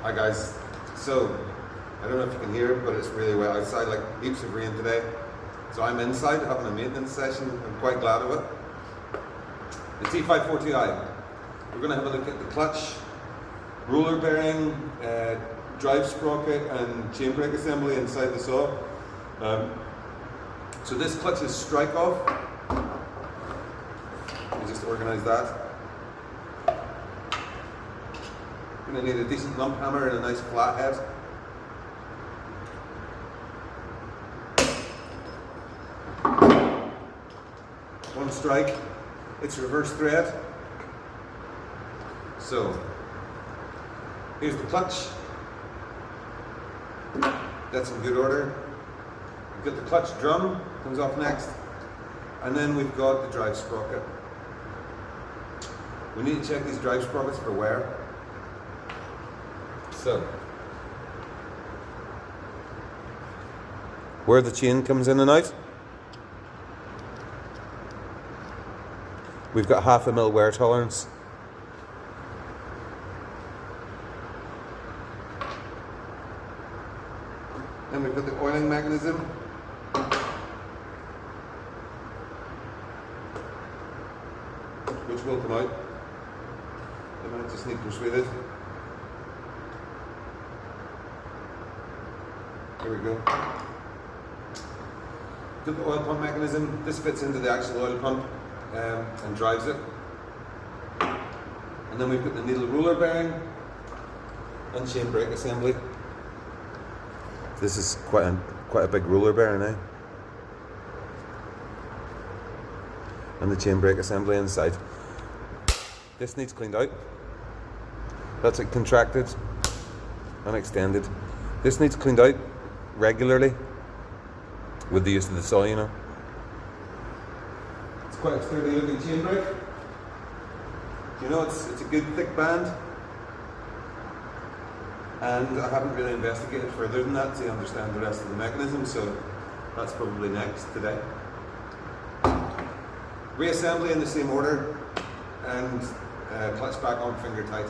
Hi guys, so I don't know if you can hear it, but it's really wet outside, like heaps of rain today. So I'm inside having a maintenance session. I'm quite glad of it. The T542i. We're going to have a look at the clutch, roller bearing, drive sprocket and chain brake assembly inside the saw. So this clutch is strike off. Let me just organise that. Going to need a decent lump hammer and a nice flat head. One strike, it's reverse thread. So here's the clutch. That's in good order. We've got the clutch drum, comes off next. And then we've got the drive sprocket. We need to check these drive sprockets for wear. So, where the chain comes in and out, we've got 1/2 mm wear tolerance. Then we've got the oiling mechanism. Which will come out. They might just need persuaded. Here we go. Got the oil pump mechanism. This fits into the actual oil pump and drives it. And then we've got the needle roller bearing and chain brake assembly. This is quite a big roller bearing, eh? And the chain brake assembly inside. This needs cleaned out. That's it contracted and extended. This needs cleaned out regularly with the use of the saw, you know. It's quite a sturdy looking chain brake. You know, it's a good thick band. And I haven't really investigated further than that to understand the rest of the mechanism, so that's probably next today. Reassembly in the same order and clutch back on finger tight.